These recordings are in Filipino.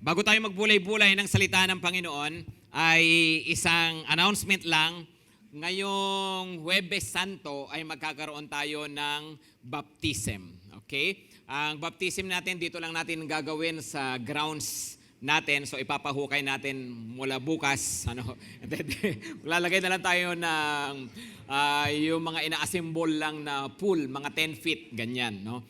Bago tayo magbulay-bulay ng salita ng Panginoon, ay isang announcement lang. Ngayong Huwebes Santo ay magkakaroon tayo ng baptism. Okay? Ang baptism natin, dito lang natin gagawin sa grounds natin. So ipapahukay natin mula bukas. Lalagay na lang tayo ng yung mga ina-assemble lang na pool, mga 10 feet, ganyan. No?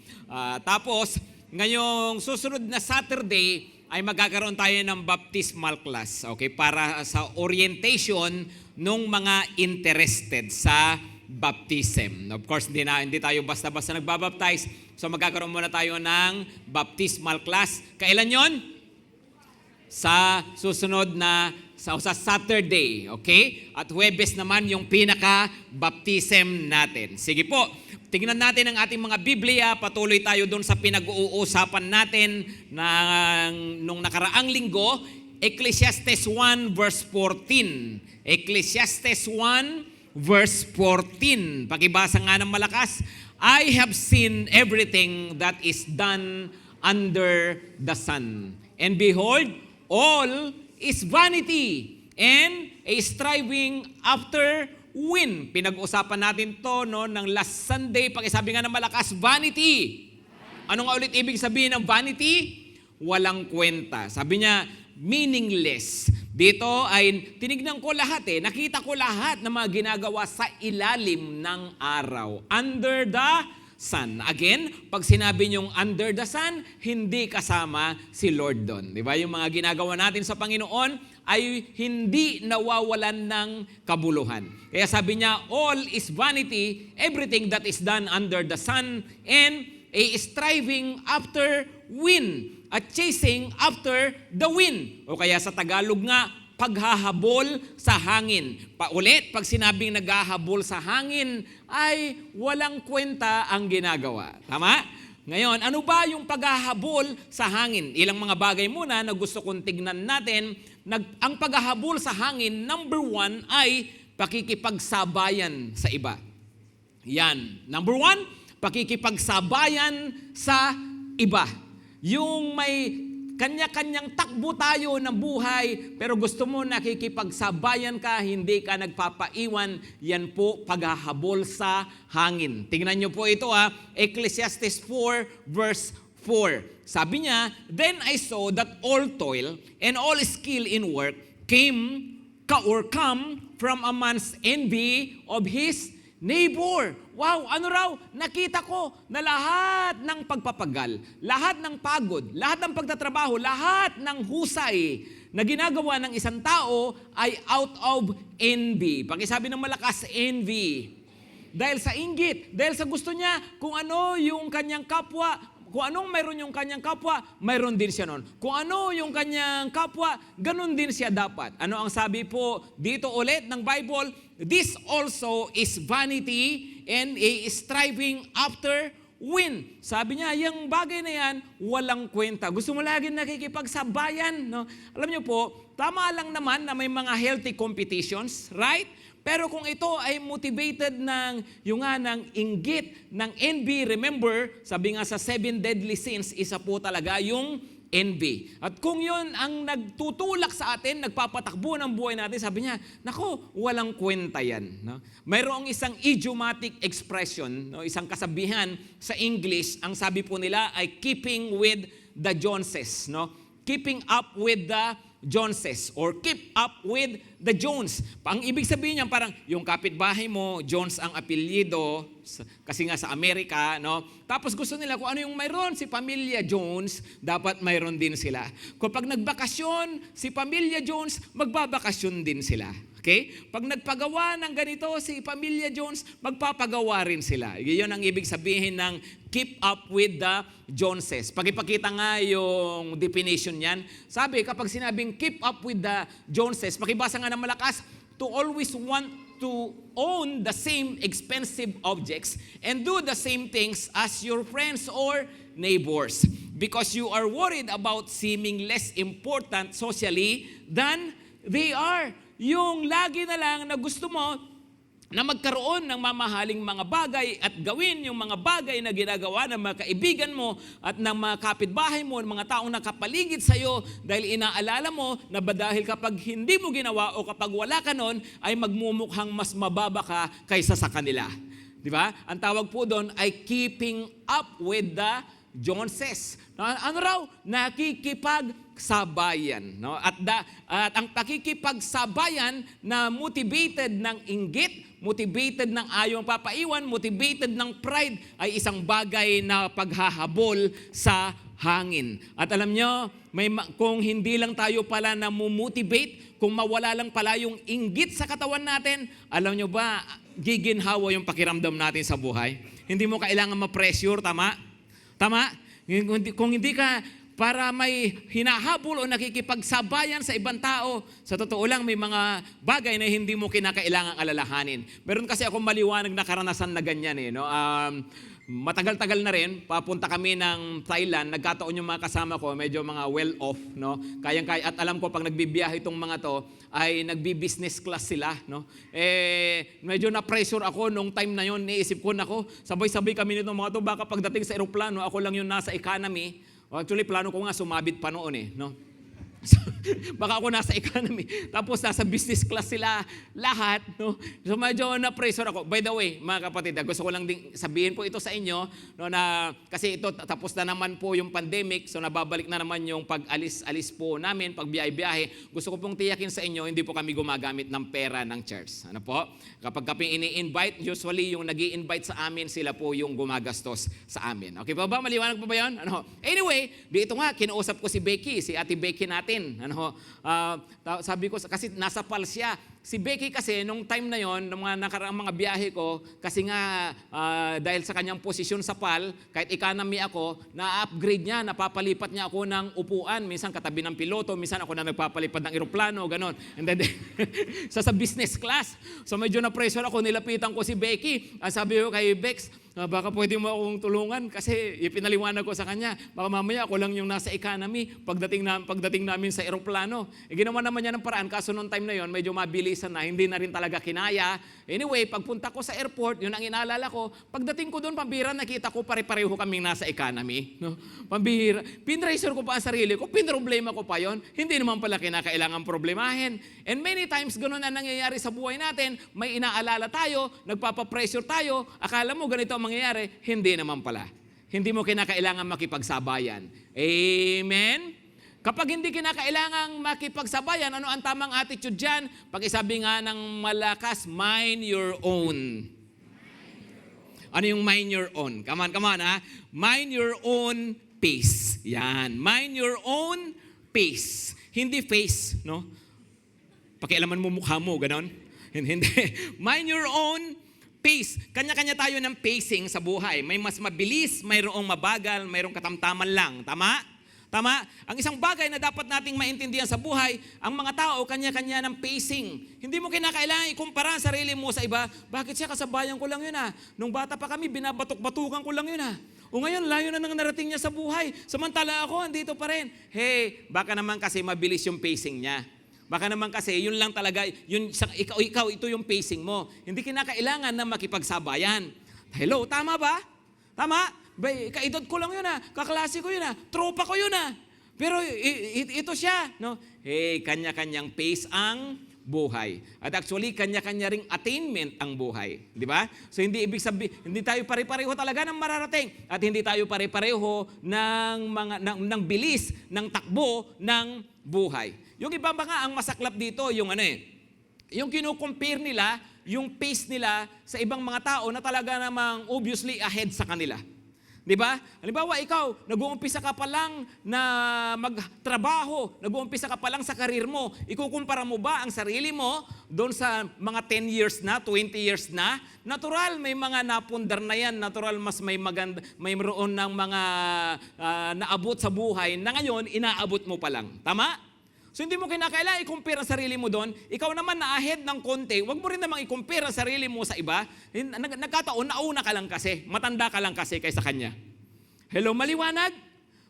Tapos, ngayong susunod na Saturday, ay magkakaroon tayo ng baptismal class, okay, para sa orientation ng mga interested sa baptism. Of course, hindi tayo basta-basta nagbabaptize, so magkakaroon muna tayo ng baptismal class. Kailan yon? Sa susunod na sa Saturday, okay? At Huwebes naman yung pinaka-baptism natin. Sige po, tingnan natin ang ating mga Biblia. Patuloy tayo doon sa pinag-uusapan natin nung nakaraang linggo, Ecclesiastes 1 verse 14. Ecclesiastes 1 verse 14. Pakibasa nga ng malakas. I have seen everything that is done under the sun. And behold, all is vanity and a striving after wind. Pinag-usapan natin to ng last Sunday. Pakisabi nga ng malakas, vanity. Ano nga ulit ibig sabihin ng vanity? Walang kwenta. Sabi niya, meaningless. Dito ay tinignan ko lahat nakita ko lahat ng mga ginagawa sa ilalim ng araw. Under the sun. Again, pag sinabi niyong under the sun, hindi kasama si Lord doon. Di ba? Yung mga ginagawa natin sa Panginoon ay hindi nawawalan ng kabuluhan. Kaya sabi niya, all is vanity, everything that is done under the sun, and a striving after wind, at chasing after the wind. O kaya sa Tagalog nga, paghahabol sa hangin. Paulit, pag sinabing naghahabol sa hangin, ay walang kwenta ang ginagawa. Tama? Ngayon, ano ba yung paghahabol sa hangin? Ilang mga bagay muna na gusto kong tignan natin. Ang paghahabol sa hangin, number 1 ay pakikipagsabayan sa iba. Yan. Number 1, pakikipagsabayan sa iba. Yung may kanya-kanyang takbo tayo ng buhay, pero gusto mo nakikipagsabayan ka, hindi ka nagpapaiwan, yan po paghahabol sa hangin. Tingnan niyo po ito Ecclesiastes 4 verse 4. Sabi niya, then I saw that all toil and all skill in work come from a man's envy of his neighbor. Wow, ano raw? Nakita ko na lahat ng pagpapagal, lahat ng pagod, lahat ng pagtatrabaho, lahat ng husay na ginagawa ng isang tao ay out of envy. Pakisabi ng malakas, envy. Dahil sa inggit, dahil sa gusto niya kung ano yung kanyang kapwa, kung anong mayroon yung kanyang kapwa, mayroon din siya nun. Kung ano yung kanyang kapwa, ganun din siya dapat. Ano ang sabi po dito ulit ng Bible? This also is vanity and a striving after wind. Sabi niya, yung bagay na yan, walang kwenta. Gusto mo lagi nakikipagsabayan, no? Alam niyo po, tama lang naman na may mga healthy competitions, right? Pero kung ito ay motivated ng inggit, ng envy, remember, sabi nga sa 7 deadly sins, isa po talaga yung envy. At kung yun ang nagtutulak sa atin, nagpapatakbo ng buhay natin, sabi niya, nako, walang kwenta yan. No? Mayroong isang idiomatic expression, no? Isang kasabihan sa English, ang sabi po nila ay keeping with the Joneses. No? Keeping up with the Joneses or keep up with the Jones. Ang ibig sabihin niya parang yung kapitbahay mo, Jones ang apelyido kasi nga sa Amerika, no? Tapos gusto nila kung ano yung mayroon si Pamilya Jones, dapat mayroon din sila. Kapag nagbakasyon si Pamilya Jones, magbabakasyon din sila. Okay? Pag nagpagawa ng ganito si Pamilya Jones, magpapagawa rin sila. Yun ang ibig sabihin ng keep up with the Joneses. Pag-ipakita nga yung definition niyan. Sabi, kapag sinabing keep up with the Joneses, pakibasa nga ng malakas, to always want to own the same expensive objects and do the same things as your friends or neighbors because you are worried about seeming less important socially than they are. Yung lagi na lang na gusto mo na magkaroon ng mamahaling mga bagay at gawin yung mga bagay na ginagawa ng mga kaibigan mo at ng mga kapitbahay mo, ng mga taong nakapaligid sa iyo dahil inaalala mo na dahil kapag hindi mo ginawa o kapag wala ka nun, ay magmumukhang mas mababa ka kaysa sa kanila. Di ba? Ang tawag po doon ay keeping up with the Joneses. Ano raw? Nakikipagsabayan. No? At ang pakikipagsabayan na motivated ng inggit, motivated ng ayong papaiwan, motivated ng pride, ay isang bagay na paghahabol sa hangin. At alam nyo, kung hindi lang tayo pala namumotivate, kung mawala lang pala yung inggit sa katawan natin, alam nyo ba, giginhawa yung pakiramdam natin sa buhay. Hindi mo kailangan ma-pressure, tama? Tama? Kung hindi ka para may hinahabol o nakikipagsabayan sa ibang tao, sa totoo lang may mga bagay na hindi mo kinakailangang alalahanin. Meron kasi akong maliwanag na karanasan na ganyan. No? Matagal-tagal na rin, papunta kami ng Thailand, nagkataon yung mga kasama ko, medyo mga well-off, no? Kayang-kaya, at alam ko pag nagbibiyahe itong mga to, ay nagbi-business class sila, no? Medyo na-pressure ako nung time na yon, niisip ko, nako, sabay-sabay kami nitong mga to, baka pagdating sa eroplano, ako lang yung nasa economy. Actually, plano ko nga sumabit pa noon no? Baka ako nasa economy, tapos nasa business class sila lahat, no? So medyo na-pressure ako. By the way, mga kapatid, gusto ko lang din sabihin po ito sa inyo, no, na kasi ito tapos na naman po yung pandemic, so nababalik na naman yung pag-alis po namin, pagbiyahe-biyahe. Gusto ko pong tiyakin sa inyo, hindi po kami gumagamit ng pera ng church. Ano po? Kapag kami ini-invite, usually yung nag-i-invite sa amin, sila po yung gumagastos sa amin. Okay pa ba? Maliwanag pa ba yun? Ano? Anyway, dito nga, kinausap ko si Becky, si Ate Becky natin. Sabi ko, kasi nasa PAL siya. Si Becky kasi, nung time na yon, nung mga nakaraang mga biyahe ko, kasi nga, dahil sa kanyang posisyon sa PAL, kahit economy ako, na-upgrade niya, napapalipat niya ako ng upuan. Minsan katabi ng piloto, minsan ako na nagpapalipad ng eroplano, ganon. And then, sa business class. So medyo na-pressure ako, nilapitan ko si Becky. Sabi ko kay Bex, baka pwede mo akong tulungan kasi ipinaliwanag ko sa kanya. Baka mamaya ako lang yung nasa economy pagdating namin sa eroplano. Ginawa naman niya ng paraan, kaso noong time na yon, medyo mabilisan na, hindi na rin talaga kinaya. Anyway, pagpunta ko sa airport, yun ang inaalala ko, pagdating ko doon, pambihira, nakita ko pare-pareho kaming nasa economy. No? Pambihira. Pinracer ko pa ang sarili ko, pinroblema ko pa yon. Hindi naman pala kinakailangan problemahin. And many times, ganun ang nangyayari sa buhay natin, may inaalala tayo, nagpapapressure tayo, akala mo ganito ang mangyayari, hindi naman pala. Hindi mo kinakailangan makipagsabayan. Amen? Kapag hindi kinakailangang makipagsabayan, ano ang tamang attitude dyan? Pag-isabi nga ng malakas, mind your own. Ano yung mind your own? Come on ha? Mind your own pace. Yan. Mind your own pace. Hindi face, no? Pakialaman mo mukha mo, ganon? Hindi. Mind your own pace. Kanya-kanya tayo ng pacing sa buhay. May mas mabilis, mayroong mabagal, mayroong katamtaman lang. Tama? Tama? Ang isang bagay na dapat nating maintindihan sa buhay, ang mga tao, kanya-kanya ng pacing. Hindi mo kinakailangan ikumpara ang sarili mo sa iba. Bakit siya, kasabayan ko lang yun Nung bata pa kami, binabatok-batukan ko lang yun O ngayon, layo na nang narating niya sa buhay. Samantala ako, andito pa rin. Hey, baka naman kasi mabilis yung pacing niya. Baka naman kasi, yun lang talaga, ikaw, ito yung pacing mo. Hindi kinakailangan na makipagsabayan. Hello, tama ba? Tama? Kaedad ko lang yun kaklase ko yun tropa ko yun Pero ito siya, no? Hey, kanya-kanyang pace ang buhay. At actually, kanya-kanya ring attainment ang buhay. Di ba? So, hindi ibig sabihin, hindi tayo pare-pareho talaga ng mararating. At hindi tayo pare-pareho ng bilis, ng takbo, ng buhay. Yung iba ba nga, ang masaklap dito, yung yung kinukompare nila, yung pace nila sa ibang mga tao na talaga namang obviously ahead sa kanila. Di ba? Halimbawa, ikaw, nag-uumpisa ka pa lang na magtrabaho, nag-uumpisa ka pa lang sa karir mo, ikukumpara mo ba ang sarili mo doon sa mga 10 years na, 20 years na? Natural, may mga napundar na yan. Natural, mas may maganda, mayroon ng mga naabot sa buhay na ngayon, inaabot mo pa lang. Tama? So hindi mo kinakailangan i-compare ang sarili mo doon. Ikaw naman na ahead ng konti, wag mo rin namang i-compare ang sarili mo sa iba. Nagkataon, nauna ka lang kasi, matanda ka lang kasi kaysa kanya. Hello, maliwanag?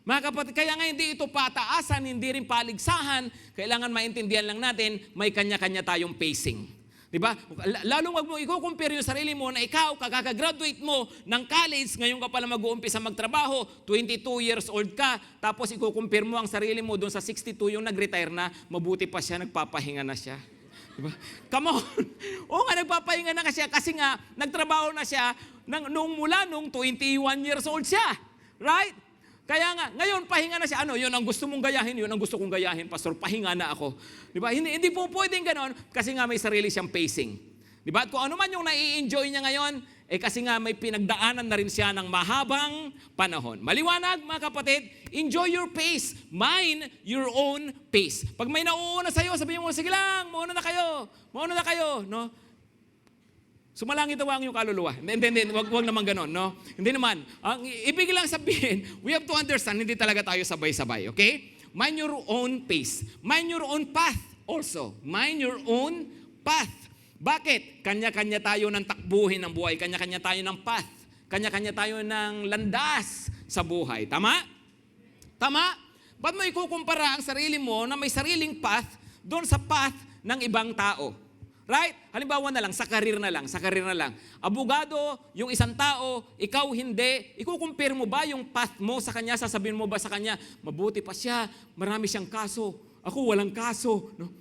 Mga kapatid, kaya nga hindi ito pataasan, hindi rin paligsahan. Kailangan maintindihan lang natin, may kanya-kanya tayong pacing. Diba? Lalong wag mo i-compare yung sarili mo na ikaw, kaka-graduate mo ng college, ngayon ka pala mag-uumpisa magtrabaho, 22 years old ka, tapos i-compare mo ang sarili mo doon sa 62 yung nag-retire na, mabuti pa siya, nagpapahinga na siya. Diba? Come on! Oo nga, nagpapahinga na siya kasi nga, nagtrabaho na siya mula nung 21 years old siya. Right? Kaya nga, ngayon, pahinga na siya. Ano, yun ang gusto mong gayahin, yun ang gusto kong gayahin, Pastor, pahinga na ako. Diba? Hindi po pwedeng ganon kasi nga may sarili siyang pacing. Diba? At kung ano man yung nai-enjoy niya ngayon, kasi nga may pinagdaanan na rin siya ng mahabang panahon. Maliwanag, mga kapatid, enjoy your pace. Mind your own pace. Pag may nauuna sa'yo, sabihin mo, sige lang, mauna na kayo. No? Sumalangit ang yung kaluluwa. Hindi, wag naman ganon, no? Hindi naman. Ang ibig lang sabihin, we have to understand, hindi talaga tayo sabay-sabay, okay? Mind your own pace. Mind your own path also. Mind your own path. Bakit? Kanya-kanya tayo ng takbuhin ng buhay. Kanya-kanya tayo ng path. Kanya-kanya tayo ng landas sa buhay. Tama? Tama? Ba't mo ikukumpara ang sarili mo na may sariling path doon sa path ng ibang tao? Right? Halimbawa na lang, sa karir na lang. Abogado, yung isang tao, ikaw hindi. Ikukumpir mo ba yung path mo sa kanya? Sasabihin mo ba sa kanya, mabuti pa siya, marami siyang kaso. Ako walang kaso. No?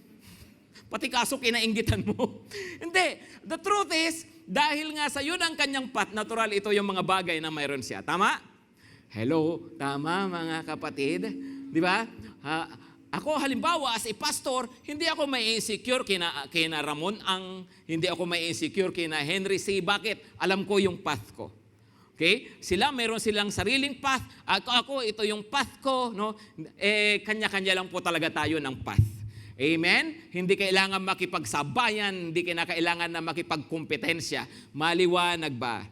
Pati kaso kinainggitan mo. Hindi. The truth is, dahil nga sa yun ang kanyang path, natural ito yung mga bagay na mayroon siya. Tama? Hello? Tama mga kapatid? Di ba? Ako halimbawa as a pastor, hindi ako may insecure kina Ramon hindi ako may insecure kina Henry C. Bakit? Alam ko yung path ko. Okay? Meron silang sariling path. Ako ito yung path ko, no? Kanya-kanya lang po talaga tayo ng path. Amen? Hindi kailangan makipagsabayan, hindi kailangan na makipagkompetensya. Maliwanag ba?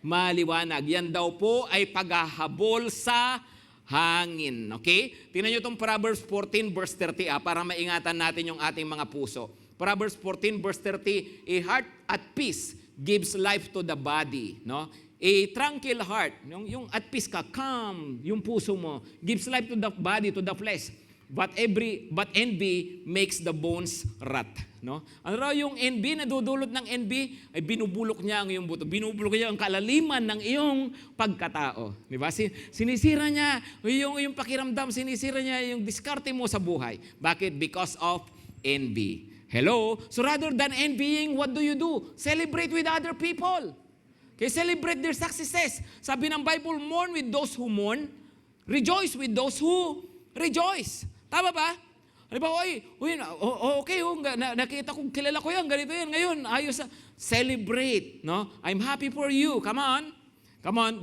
Maliwanag. Yan daw po ay paghahabol sa hangin. Okay? Tingnan nyo itong Proverbs 14 verse 30 para maingatan natin yung ating mga puso. Proverbs 14 verse 30, a heart at peace gives life to the body. No? A tranquil heart, yung at peace ka, calm, yung puso mo, gives life to the body, to the flesh. But envy makes the bones rot. No? Ano raw yung envy, nadudulot ng envy, ay binubulok niya ang iyong buto. Binubulok niya ang kalaliman ng iyong pagkatao. Di ba? Sinisira niya yung pakiramdam, sinisira niya yung diskarte mo sa buhay. Bakit? Because of envy. Hello? So rather than envying, what do? Celebrate with other people. Okay, celebrate their successes. Sabi ng Bible, mourn with those who mourn, rejoice with those who rejoice. Tama ba? Halimbawa, okay, nakita ko, kilala ko yan, ganito yan. Ngayon, ayos, celebrate, no? I'm happy for you. Come on,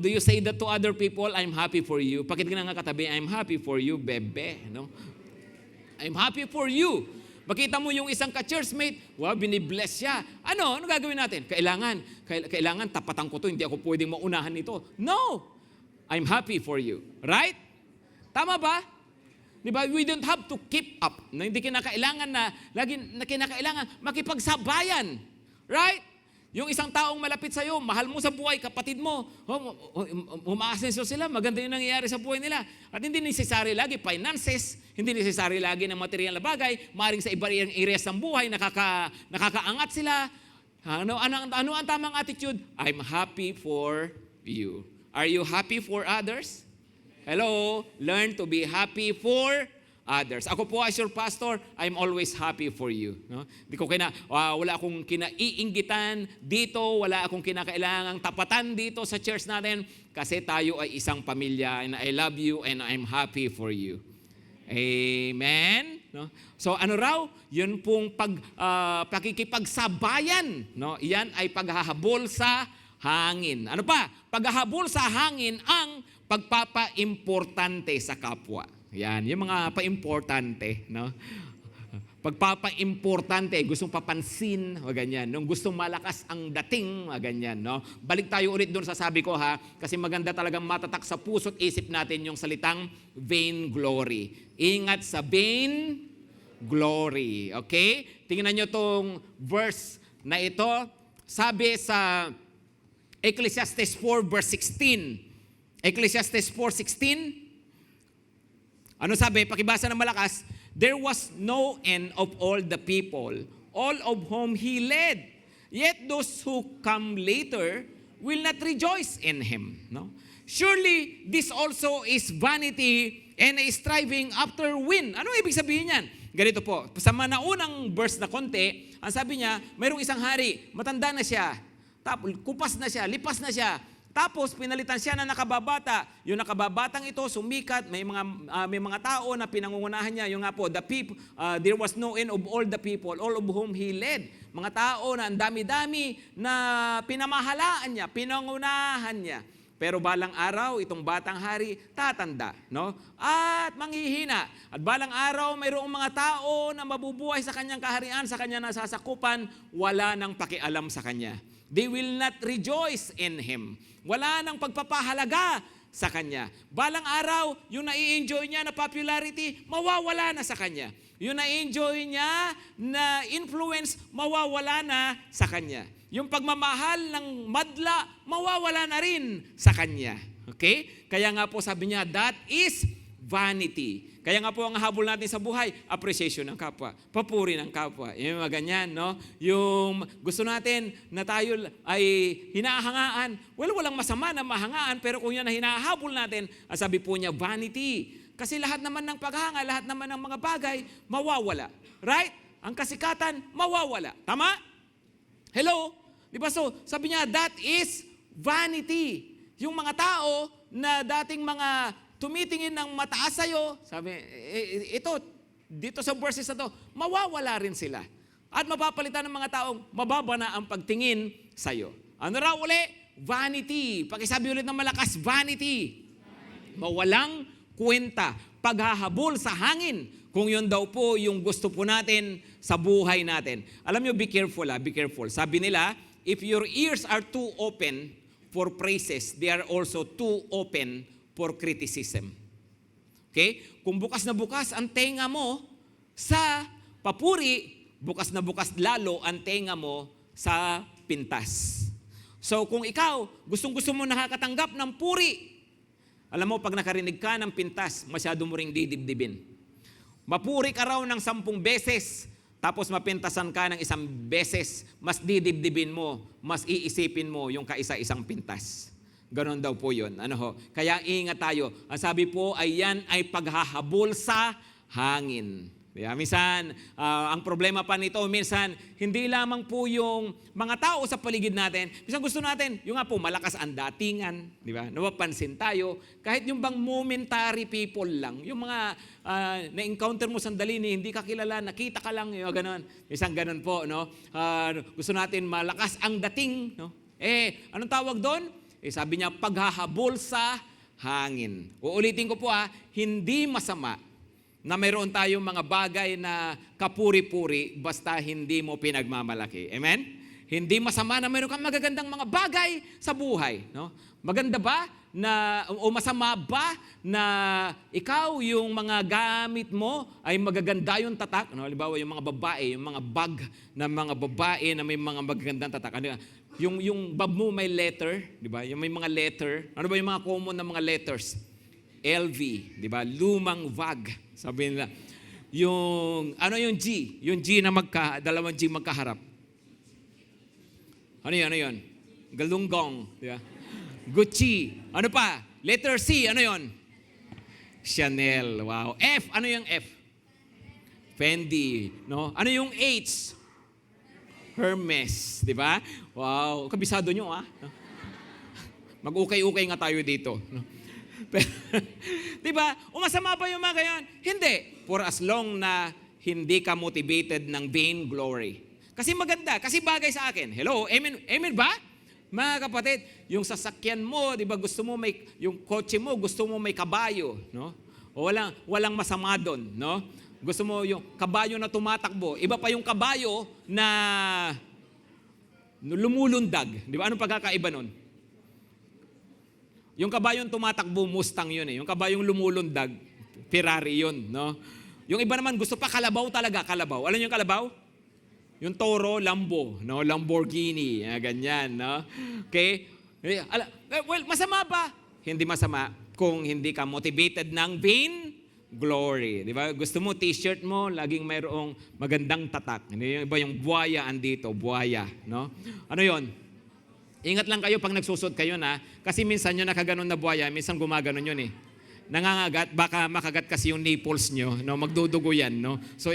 do you say that to other people? I'm happy for you. Pakit ka na nga katabi, I'm happy for you, bebe. No? I'm happy for you. Makita mo yung isang ka-churchmate, wow, binibless siya. Ano gagawin natin? Kailangan tapatan ko to, hindi ako pwedeng maunahan nito. No! I'm happy for you. Right? Tama ba? Diba? We don't have to keep up. No? Hindi kinakailangan kinakailangan makipagsabayan. Right? Yung isang taong malapit sa'yo, mahal mo sa buhay, kapatid mo, umaasenso sila, maganda yung nangyayari sa buhay nila. At hindi necessary lagi finances, hindi necessary lagi ng material na bagay, maaaring sa iba areas ng buhay, nakakaangat sila. Ano ang tamang attitude? I'm happy for you. Are you happy for others? Hello, learn to be happy for others. Ako po as your pastor, I'm always happy for you. No? Wala akong kinaiinggitan dito, wala akong kinakailangang tapatan dito sa church natin kasi tayo ay isang pamilya and I love you and I'm happy for you. Amen? No? So ano raw? Yun pong pakikipagsabayan. No? Iyan ay paghahabol sa hangin. Ano pa? Paghahabol sa hangin ang pagpapa-importante sa kapwa. Yan, yung mga pa-importante, no? Pagpapa-importante, gustong papansin, o ganyan. Nung gustong malakas ang dating, o ganyan, no? Balik tayo ulit doon sa sabi ko, ha? Kasi maganda talagang matatak sa puso't isip natin yung salitang vainglory. Ingat sa vainglory, okay? Tingnan nyo tong verse na ito. Sabi sa Ecclesiastes 4 verse 16, Ecclesiastes 4:16. Ano sabi? Pakibasa ng malakas. There was no end of all the people all of whom He led. Yet those who come later will not rejoice in Him. No? Surely, this also is vanity and a striving after wind. Ano ibig sabihin yan? Ganito po, sa manaunang verse na konti, ang sabi niya, mayroong isang hari, matanda na siya, tapos kupas na siya, lipas na siya, tapos pinalitan siya na nakababata. Yung nakababatang ito sumikat, may mga tao na pinangungunahan niya. Yung nga po, the people, there was no end of all the people, all of whom He led. Mga tao na ang dami-dami na pinamahalaan niya, pinangunahan niya. Pero balang araw, itong batang hari, tatanda, no? At manghihina. At balang araw, mayroong mga tao na mabubuhay sa kanyang kaharian, sa kanyang nasasakupan, wala nang pakialam sa kanya. They will not rejoice in Him. Wala nang pagpapahalaga sa kanya. Balang araw, yung nai-enjoy niya na popularity, mawawala na sa kanya. Yung nai-enjoy niya na influence, mawawala na sa kanya. Yung pagmamahal ng madla, mawawala na rin sa kanya. Okay? Kaya nga po sabi niya, that is vanity. Kaya nga po ang habol natin sa buhay, appreciation ng kapwa, papuri ng kapwa. Yung mga ganyan, no? Yung gusto natin na tayo ay hinahangaan. Well, walang masama na mahangaan, pero kung yan na hinahabol natin, sabi po niya, vanity. Kasi lahat naman ng paghanga, lahat naman ng mga bagay, mawawala. Right? Ang kasikatan, mawawala. Tama? Hello? Di ba? So, sabi niya, that is vanity. Yung mga tao na dating mga tumitingin ng mataas sa'yo, sabi, ito, dito sa verses na to, mawawala rin sila. At mapapalitan ng mga taong mababa na ang pagtingin sa'yo. Ano raw uli? Vanity. Pakisabi ulit ng malakas, vanity. Mawalang kwenta. Paghahabol sa hangin. Kung yun daw po yung gusto po natin sa buhay natin. Alam nyo, be careful be careful. Sabi nila, if your ears are too open for praises, they are also too open for criticism. Okay? Kung bukas na bukas ang tenga mo sa papuri, bukas na bukas lalo ang tenga mo sa pintas. So kung ikaw, gustong-gusto mo nakakatanggap ng puri, alam mo, pag nakarinig ka ng pintas, masyado mo ring didibdibin. Mapuri ka raw ng 10 beses, tapos mapintasan ka ng 1 beses, mas didibdibin mo, mas iisipin mo yung kaisa-isang pintas. Ganon daw po yun. Ano ho? Kaya ingat tayo. Ang sabi po ay yan ay paghahabol sa hangin. Kaya minsan, ang problema pa nito, minsan, hindi lamang po yung mga tao sa paligid natin. Minsan gusto natin, yung nga po, malakas ang datingan, di ba? Napapansin tayo, kahit yung bang momentary people lang, yung mga na-encounter mo sandali ni hindi ka kilala, nakita ka lang, yung ganon. Minsan ganon po, no? Gusto natin malakas ang dating, no? Anong tawag doon? Sabi niya, paghahabol sa hangin. Uulitin ko po hindi masama na mayroon tayong mga bagay na kapuri-puri basta hindi mo pinagmamalaki. Amen? Hindi masama na mayroon kang magagandang mga bagay sa buhay. No? Maganda ba na, o masama ba na ikaw yung mga gamit mo ay magaganda yung tatak? No? Halimbawa yung mga babae, yung mga bag na mga babae na may mga magagandang tatak. Ano, yung bag mo may letter, di ba? Yung may mga letter. Ano ba yung mga common na mga letters? LV, di ba? Lumang bag. Sabi nila, yung G? Yung G na dalawang G magkaharap. Ano yun? Galunggong, di ba? Gucci. Ano pa? Letter C, ano yun? Chanel, wow. F, ano yung F? Fendi, no? Ano yung H? Hermes, di ba? Wow, kabisado nyo, Mag-ukay-ukay nga tayo dito, no? Di ba? Masama ba yung mga ganyan? Hindi. For as long na hindi ka motivated ng vain glory. Kasi maganda, kasi bagay sa akin. Hello? Amen? Amen ba? Mga kapatid, yung sasakyan mo, di ba, gusto mo yung kotse mo, gusto mo may kabayo, no? O walang masama doon, no? Gusto mo yung kabayo na tumatakbo. Iba pa yung kabayo na lumulundag. Di ba? Anong pagkakaiba nun? Yung kabayong tumatakbo, Mustang yun . Yung kabayong lumulundag, Ferrari yun, no? Yung iba naman gusto pa kalabaw talaga, kalabaw. Alam niyo yung kalabaw? Yung Toro, Lambo, no? Lamborghini, ganyan, no? Okay? Well, masama ba? Hindi masama kung hindi ka motivated ng vain glory. Di ba? Gusto mo, t-shirt mo, laging mayroong magandang tatak. Hindi yung iba yung buhaya andito, buhaya. No? Ano yon? Ingat lang kayo pag nagsusot kayo na, kasi minsan yung nakaganon na buhaya, minsan gumaganon yun eh. Nangangagat, baka makagat kasi yung nipples nyo, no? Magdudugo yan, no? So,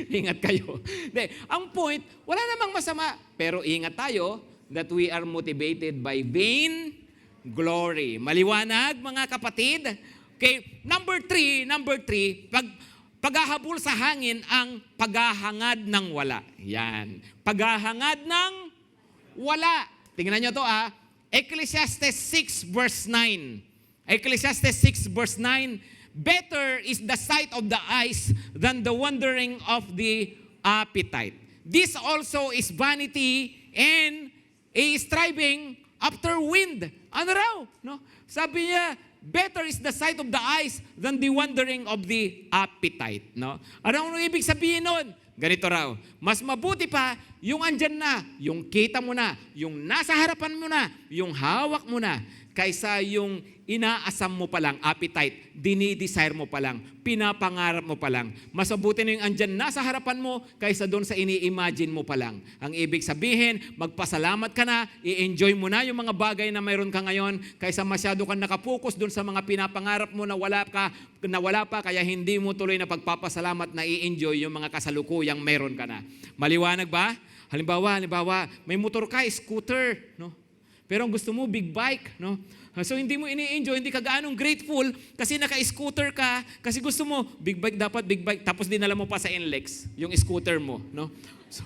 ingat kayo. De, ang point, wala namang masama, pero ingat tayo that we are motivated by vain glory. Maliwanag, mga kapatid? Okay, number three, paghahabol sa hangin ang paghahangad ng wala. Yan. Paghahangad ng wala. Tingnan nyo to Ecclesiastes 6 verse 9. Ecclesiastes 6 verse 9, better is the sight of the eyes than the wandering of the appetite. This also is vanity and a striving after wind. Ano raw? No? Sabi niya, better is the sight of the eyes than the wandering of the appetite. No? Ano ang ibig sabihin nun? Ganito raw, mas mabuti pa yung andyan na, yung kita mo na, yung nasa harapan mo na, yung hawak mo na, kaysa yung inaasam mo pa lang, appetite, dinidesire mo pa lang, pinapangarap mo pa lang. Mas mabuti na yung andyan nasa harapan mo kaysa doon sa ini-imagine mo pa lang. Ang ibig sabihin, magpasalamat ka na, i-enjoy mo na yung mga bagay na mayroon ka ngayon kaysa masyado kang nakapokus doon sa mga pinapangarap mo na wala pa, kaya hindi mo tuloy na pagpapasalamat na i-enjoy yung mga kasalukuyang mayroon ka na. Maliwanag ba? Halimbawa, may motor ka, scooter, no? Pero ang gusto mo, big bike, no? So hindi mo ini-enjoy, hindi ka gaanong grateful kasi naka-scooter ka, kasi gusto mo, big bike dapat, big bike, tapos dinala mo pa sa NLEX, yung scooter mo, no? So,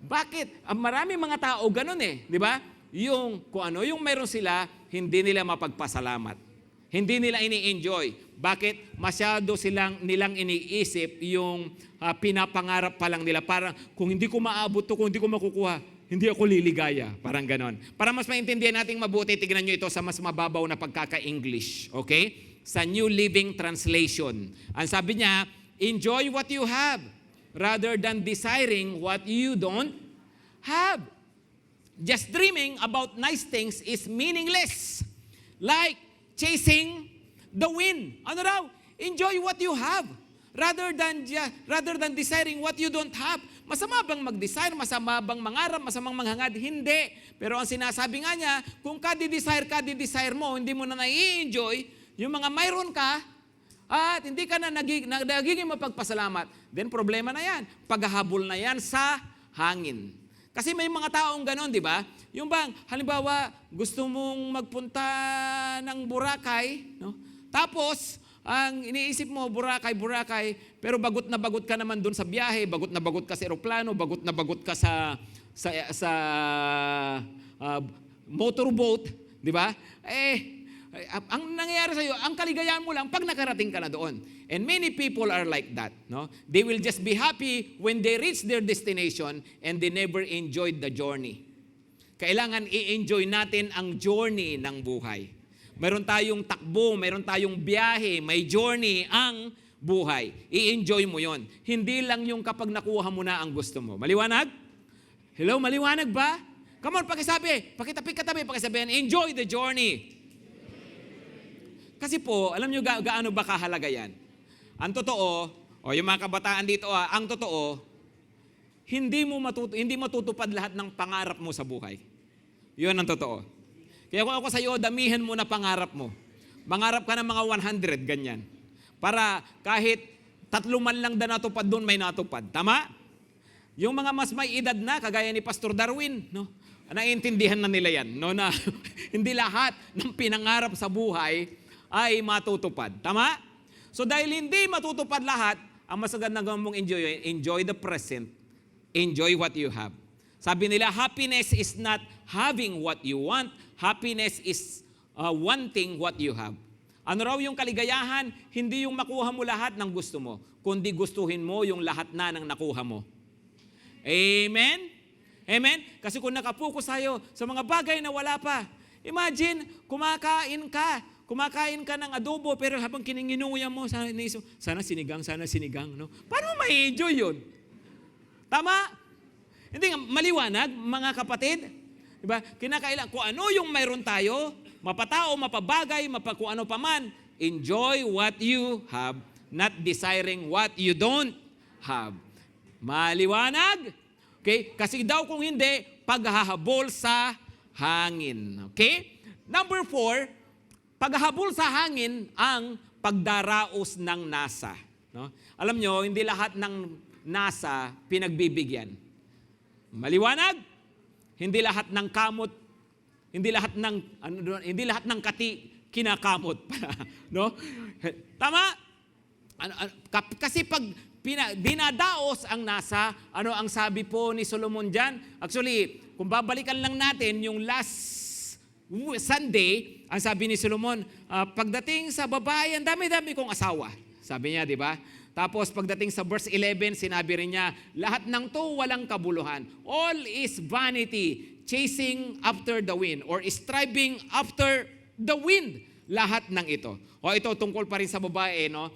bakit? Marami mga tao ganun di ba? Yung, kung ano, yung meron sila, hindi nila mapagpasalamat. Hindi nila ini-enjoy. Bakit? Masyado nilang iniisip yung pinapangarap pa lang nila. Parang, kung hindi ko maabot to, kung hindi ko makukuha, hindi ako liligaya. Parang ganon. Para mas maintindihan nating mabuti, tignan nyo ito sa mas mababaw na pagkaka-English. Okay? Sa New Living Translation. Ang sabi niya, enjoy what you have rather than desiring what you don't have. Just dreaming about nice things is meaningless. Like chasing the wind. Ano raw? Enjoy what you have rather than desiring what you don't have. Masama bang mag-desire? Masama bang mangarap? Masamang manghangad? Hindi. Pero ang sinasabi nga niya, kung kadi-desire mo, hindi mo na nai-enjoy, yung mga mayroon ka, at hindi ka na nagiging mapagpasalamat, then problema na yan. Paghahabol na yan sa hangin. Kasi may mga taong ganon, di ba? Yung bang, halimbawa, gusto mong magpunta ng Boracay, no? Tapos, ang iniisip mo, Boracay, pero bagot na bagot ka naman doon sa biyahe, bagot na bagot ka sa eroplano, bagot na bagot ka sa motorboat, di ba? Ang nangyayari sa'yo, ang kaligayahan mo lang pag nakarating ka na doon. And many people are like that. No? They will just be happy when they reach their destination and they never enjoyed the journey. Kailangan i-enjoy natin ang journey ng buhay. Meron tayong takbo, meron tayong biyahe, may journey ang buhay. I-enjoy mo yon. Hindi lang yung kapag nakuha mo na ang gusto mo. Maliwanag? Hello, maliwanag ba? Come on, pakitabi, pakisabihin, enjoy the journey. Kasi po, alam nyo gaano ba kahalaga yan? Ang totoo, yung mga kabataan dito, ang totoo, hindi matutupad lahat ng pangarap mo sa buhay. Yun ang totoo. Kaya kung ako sa iyo, damihan mo na pangarap mo. Mangarap ka ng mga 100, ganyan. Para kahit 3 man lang na natupad doon, may natupad. Tama? Yung mga mas may edad na, kagaya ni Pastor Darwin, no? Naiintindihan na nila yan, no? Na hindi lahat ng pinangarap sa buhay ay matutupad. Tama? So dahil hindi matutupad lahat, ang mas magandang mong enjoy the present, enjoy what you have. Sabi nila, happiness is not having what you want. Happiness is wanting what you have. Ano raw yung kaligayahan? Hindi yung makuha mo lahat ng gusto mo, kundi gustuhin mo yung lahat na ng nakuha mo. Amen? Amen? Kasi kung nakapokus tayo sa mga bagay na wala pa, imagine, kumakain ka ng adobo, pero habang kininginuya mo, sana sinigang, no? Paano mo ma-enjoy yun? Tama? Hindi nga, maliwanag, mga kapatid. Diba? Kinakailangan, kung ano yung mayroon tayo, mapatao, mapabagay, kung ano pa man, enjoy what you have, not desiring what you don't have. Maliwanag? Okay? Kasi daw kung hindi, paghahabol sa hangin. Okay? Number 4, paghahabol sa hangin ang pagdaraos ng NASA. No? Alam nyo, hindi lahat ng NASA pinagbibigyan. Maliwanag? Hindi lahat ng kamot, hindi lahat ng kati kinakamot pala, no? Tama? Kasi pag dinadaos ang NASA, ano ang sabi po ni Solomon diyan? Actually, kung babalikan lang natin yung last Sunday, ang sabi ni Solomon, pagdating sa babae, ang dami-dami kong asawa. Sabi niya, di ba? Tapos pagdating sa verse 11, sinabi rin niya, lahat ng to walang kabuluhan. All is vanity, chasing after the wind, or striving after the wind. Lahat ng ito. O ito, tungkol pa rin sa babae, no?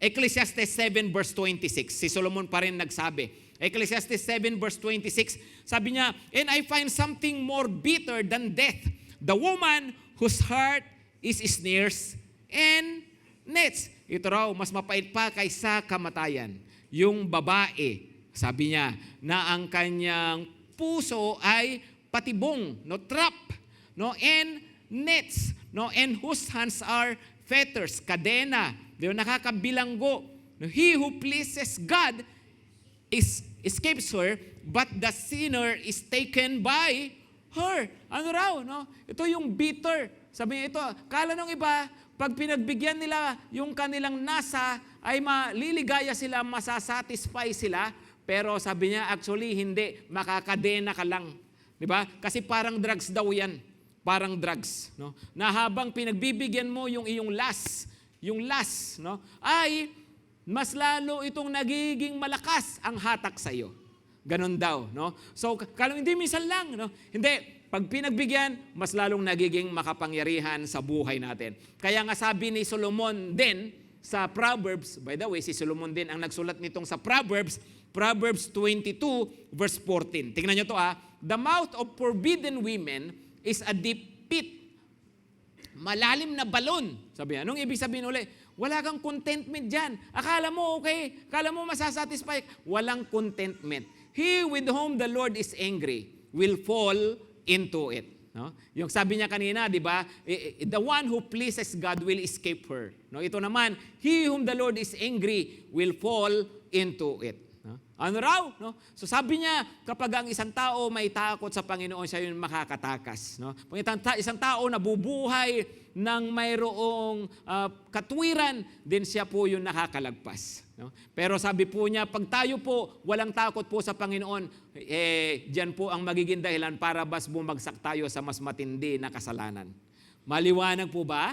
Ecclesiastes 7 verse 26. Si Solomon pa rin nagsabi. Ecclesiastes 7 verse 26, sabi niya, and I find something more bitter than death. The woman whose heart is snares and nets. Ito raw, mas mapait pa kaysa kamatayan. Yung babae, sabi niya, na ang kanyang puso ay patibong, no, trap, no, and nets, no, and whose hands are fetters, kadena, di ba, nakakabilanggo. No, he who pleases God escapes her, but the sinner is taken by her. Ano raw, no? Ito yung bitter. Sabi niya ito, kala nung iba, pag pinagbigyan nila yung kanilang nasa, ay maliligaya sila, masasatisfy sila. Pero sabi niya, actually, hindi. Makakadena ka lang. Diba? Kasi parang drugs daw yan. Parang drugs. No? Na habang pinagbibigyan mo yung iyong last, no? Ay mas lalo itong nagiging malakas ang hatak sa iyo. Ganon daw. No? So, hindi minsan lang. No? Hindi. Pag pinagbigyan, mas lalong nagiging makapangyarihan sa buhay natin. Kaya nga sabi ni Solomon din sa Proverbs, by the way, si Solomon din ang nagsulat nitong sa Proverbs 22 verse 14. Tingnan nyo to the mouth of forbidden women is a deep pit. Malalim na balon. Sabi niya, anong ibig sabihin uli? Wala kang contentment dyan. Akala mo okay, akala mo masasatisfy. Walang contentment. He with whom the Lord is angry will fall into it. No? Yung sabi niya kanina, di ba? The one who pleases God will escape her. No? Ito naman, he whom the Lord is angry will fall into it. No? Ano raw? No? So sabi niya, kapag ang isang tao may takot sa Panginoon, siya yung makakatakas. No? Pag isang tao nabubuhay ng mayroong katwiran, din siya po yung nakakalagpas. No? Pero sabi po niya, pag tayo po walang takot po sa Panginoon, diyan po ang magiging dahilan para bas bumagsak tayo sa mas matindi na kasalanan. Maliwanag po ba?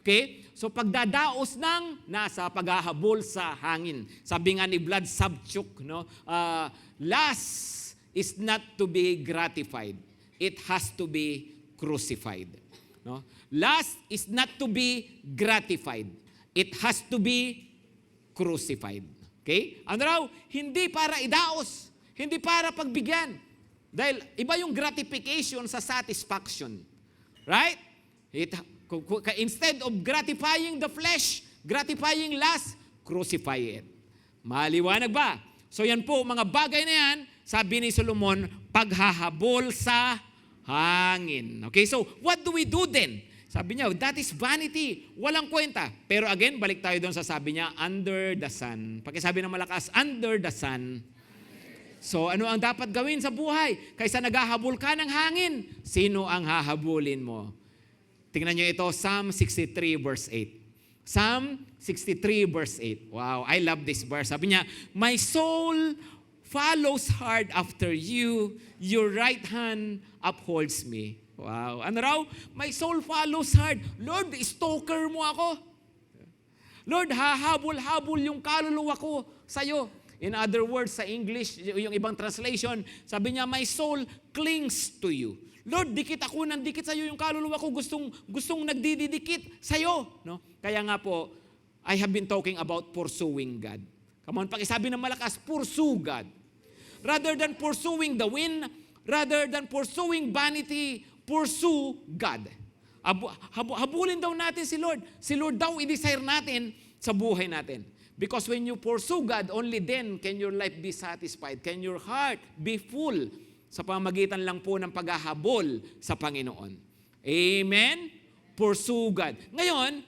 Okay? So pagdadaos ng nasa paghahabol sa hangin. Sabi nga ni Vlad Savchuk, no? Lust is not to be gratified. It has to be crucified. No? Lust is not to be gratified. It has to be crucified. Okay? Ano raw? Hindi para idaos. Hindi para pagbigyan. Dahil iba yung gratification sa satisfaction. Right? Instead of gratifying the flesh, gratifying lust, crucify it. Maliwanag ba? So yan po, mga bagay na yan, sabi ni Solomon, paghahabol sa hangin. Okay, so what do we do then? Sabi niya, that is vanity. Walang kwenta. Pero again, balik tayo doon sa sabi niya, under the sun. Pakisabi ng malakas, under the sun. So ano ang dapat gawin sa buhay? Kaysa naghahabol ka ng hangin, sino ang hahabulin mo? Tingnan niyo ito, Psalm 63 verse 8. Psalm 63 verse 8. Wow, I love this verse. Sabi niya, my soul follows hard after you, your right hand upholds me. Wow. Ano raw? My soul follows hard. Lord, stalker mo ako. Lord, hahabol-habol yung kaluluwa ko sa'yo. In other words, sa English, yung ibang translation, sabi niya, my soul clings to you. Lord, dikit ako ng dikit sa'yo yung kaluluwa ko. Gustong nagdidikit sa'yo. No? Kaya nga po, I have been talking about pursuing God. Come on, pakisabi ng malakas, pursue God. Rather than pursuing the wind, rather than pursuing vanity, pursue God. Habulin daw natin si Lord. Si Lord daw i-desire natin sa buhay natin. Because when you pursue God, only then can your life be satisfied. Can your heart be full sa pamagitan lang po ng paghahabol sa Panginoon. Amen? Pursue God. Ngayon,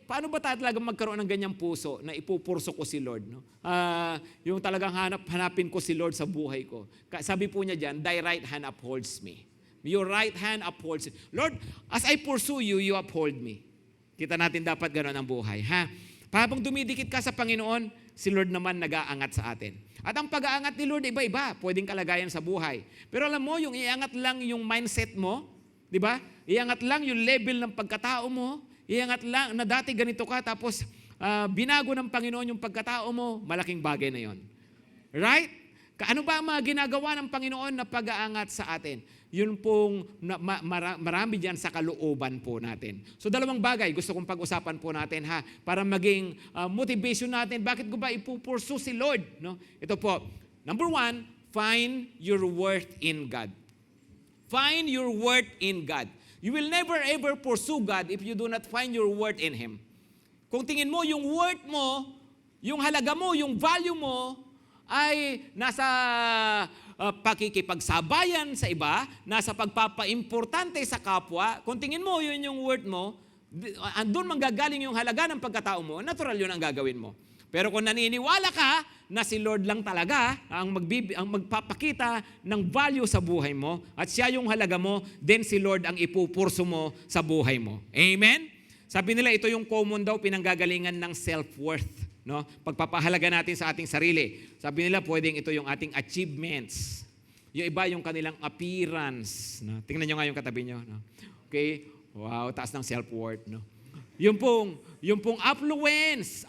paano ba talaga magkaroon ng ganyang puso na ipupurso ko si Lord? No? Yung talagang hanapin ko si Lord sa buhay ko. Sabi po niya dyan, thy right hand upholds me. Your right hand upholds me. Lord, as I pursue you, you uphold me. Kita natin dapat gano'n ang buhay. Ha? Habang dumidikit ka sa Panginoon, si Lord naman nag-aangat sa atin. At ang pag-aangat ni Lord, iba-iba. Pwedeng kalagayan sa buhay. Pero alam mo, yung iangat lang yung mindset mo, di ba? Iangat lang yung level ng pagkatao mo, iangat lang na dati ganito ka, tapos binago ng Panginoon yung pagkatao mo, malaking bagay na yon. Right? Ano ba ang mga ginagawa ng Panginoon na pag-aangat sa atin? Yun pong marami dyan sa kalooban po natin. So dalawang bagay gusto kong pag-usapan po natin ha, para maging motivation natin. Bakit ko ba ipupursu si Lord? No? Ito po, number 1, find your worth in God. Find your worth in God. You will never ever pursue God if you do not find your worth in Him. Kung tingin mo yung worth mo, yung halaga mo, yung value mo, ay nasa pakikipagsabayan sa iba, nasa pagpapaimportante sa kapwa, kung tingin mo yun yung worth mo, andun manggagaling yung halaga ng pagkatao mo, natural yun ang gagawin mo. Pero kung naniniwala ka na si Lord lang talaga ang magpapakita ng value sa buhay mo at siya yung halaga mo, then si Lord ang ipupurso mo sa buhay mo. Amen? Sabi nila ito yung common daw pinanggagalingan ng self-worth. No? Pagpapahalaga natin sa ating sarili. Sabi nila pwedeng ito yung ating achievements. Yung iba yung kanilang appearance. No? Tingnan nyo nga yung katabi nyo. No? Okay? Wow, taas ng self-worth. No? Yung pong affluence.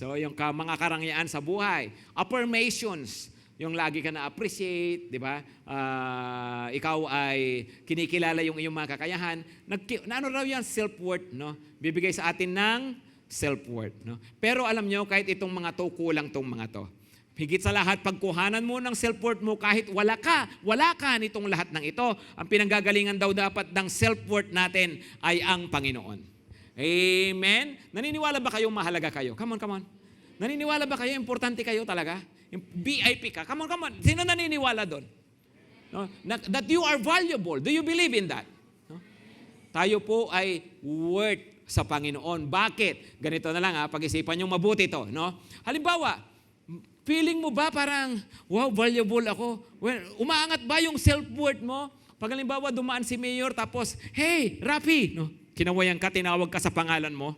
So yung mga karangyaan sa buhay. Affirmations. Yung lagi ka na-appreciate, di ba? Ikaw ay kinikilala yung iyong mga kakayahan. Ano raw yan? Self-worth. No? Bibigay sa atin ng self-worth. No? Pero alam nyo, kahit itong mga to, kulang itong mga to. Higit sa lahat, pagkuhanan mo ng self-worth mo kahit wala ka nitong lahat ng ito. Ang pinanggagalingan daw dapat ng self-worth natin ay ang Panginoon. Amen? Naniniwala ba kayong mahalaga kayo? Come on. Naniniwala ba kayo? Importante kayo talaga? VIP ka? Come on. Sino naniniwala doon? No? That you are valuable. Do you believe in that? No? Tayo po ay worth sa Panginoon. Bakit? Ganito na lang pag-isipan nyo mabuti to. No? Halimbawa, feeling mo ba parang, wow, valuable ako? Well, umaangat ba yung self-worth mo? Pag halimbawa dumaan si Mayor tapos, hey, Rafi, no? Kinawayan ka, tinawag ka sa pangalan mo.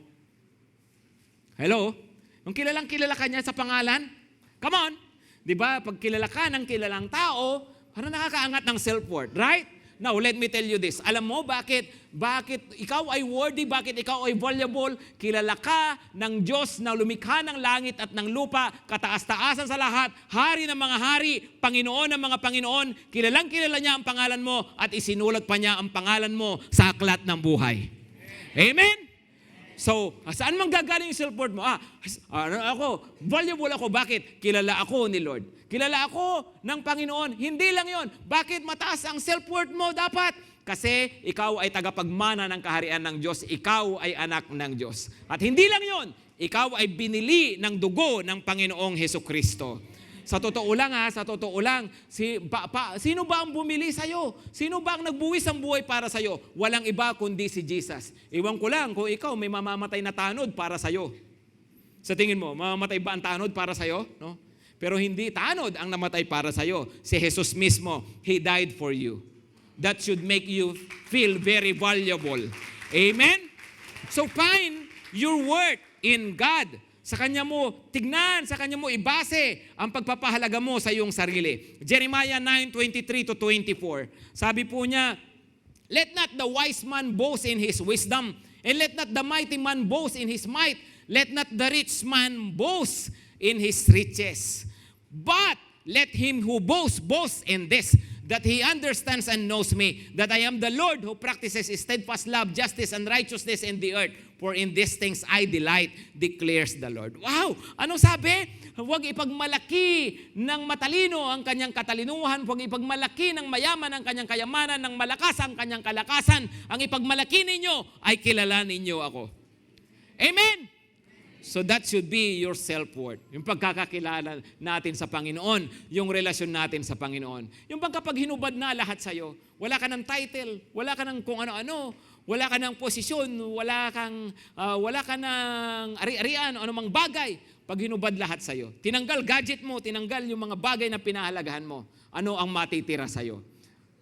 Hello? Yung kilala ka niya sa pangalan? Come on! Di ba? Pag kilala ka ng kilalang tao, parang nakakaangat ng self-worth, right? Now, let me tell you this. Alam mo bakit ikaw ay worthy, bakit ikaw ay valuable? Kilala ka ng Diyos na lumikha ng langit at ng lupa, kataas-taasan sa lahat, hari ng mga hari, Panginoon ng mga Panginoon, kilala niya ang pangalan mo at isinulat pa niya ang pangalan mo sa aklat ng buhay. Amen? So, saan manggagaling yung self-worth mo? Ako, valuable ako. Bakit? Kilala ako ni Lord. Kilala ako ng Panginoon. Hindi lang yon. Bakit mataas ang self-worth mo dapat? Kasi ikaw ay tagapagmana ng kaharian ng Diyos. Ikaw ay anak ng Diyos. At hindi lang yon. Ikaw ay binili ng dugo ng Panginoong Hesukristo. Sa totoo lang, sino ba ang bumili sa'yo? Sino ba ang nagbuwis ang buhay para sa'yo? Walang iba kundi si Jesus. Iwan ko lang kung ikaw may mamamatay na tanod para sa'yo. Sa tingin mo, mamamatay ba ang tanod para sa'yo? No? Pero hindi tanod ang namatay para sa'yo. Si Jesus mismo, He died for you. That should make you feel very valuable. Amen? So find your worth in God. Sa Kanya mo tignan, sa Kanya mo ibase ang pagpapahalaga mo sa iyong sarili. Jeremiah 9:23-24. Sabi po niya, let not the wise man boast in his wisdom, and let not the mighty man boast in his might. Let not the rich man boast in his riches. But let him who boast in this, that he understands and knows me, that I am the Lord who practices steadfast love, justice, and righteousness in the earth. For in these things I delight, declares the Lord. Wow! Anong sabi? Huwag ipagmalaki ng matalino ang kanyang katalinuhan, huwag ipagmalaki ng mayaman ang kanyang kayamanan, ng malakas ang kanyang kalakasan. Ang ipagmalaki ninyo ay kilalanin ninyo ako. Amen! So that should be your self-worth. Yung pagkakakilala natin sa Panginoon, yung relasyon natin sa Panginoon. Yung bang kapag hinubad na lahat sa'yo, wala ka ng title, wala ka ng kung ano-ano, wala ka ng posisyon, wala ka ng ari-arian o anumang bagay, pag hinubad lahat sa'yo. Tinanggal gadget mo, tinanggal yung mga bagay na pinahalagahan mo. Ano ang matitira sa'yo?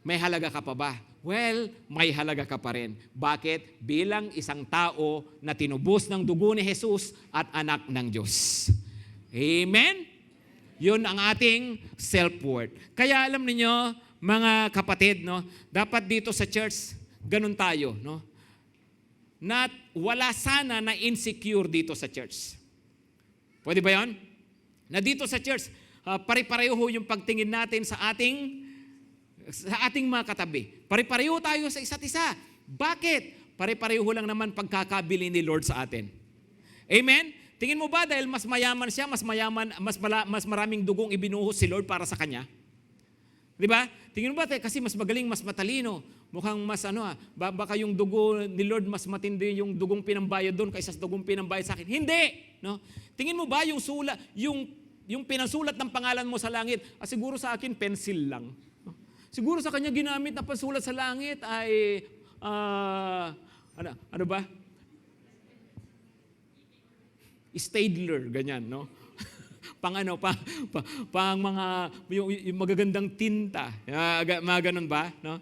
May halaga ka pa ba? Well, may halaga ka pa rin. Bakit? Bilang isang tao na tinubos ng dugo ni Jesus at anak ng Diyos. Amen? Yun ang ating self-worth. Kaya alam niyo, mga kapatid, no, dapat dito sa church, ganun tayo, no? Na wala sana na insecure dito sa church. Pwede ba yun? Na dito sa church, pare-pareho yung pagtingin natin sa ating mga katabi. Pare-pareho tayo sa isa't isa. Bakit? Pare-pareho lang naman pagkakabili ni Lord sa atin. Amen? Tingin mo ba dahil mas mayaman siya, mas maraming dugong ibinuhos si Lord para sa kanya? Di ba? Tingin mo ba kasi mas magaling, mas matalino, mukhang mas baka yung dugo ni Lord mas matindi yung dugong pinambayad doon kaysa sa dugong pinambayad sa akin. Hindi, no? Tingin mo ba yung pinasulat ng pangalan mo sa langit, siguro sa akin pencil lang. Siguro sa kanya ginamit na pansulat sa langit ay ano ba? Stadler, ganyan, no? pang mga yung magagandang tinta. Mga ganun ba, no?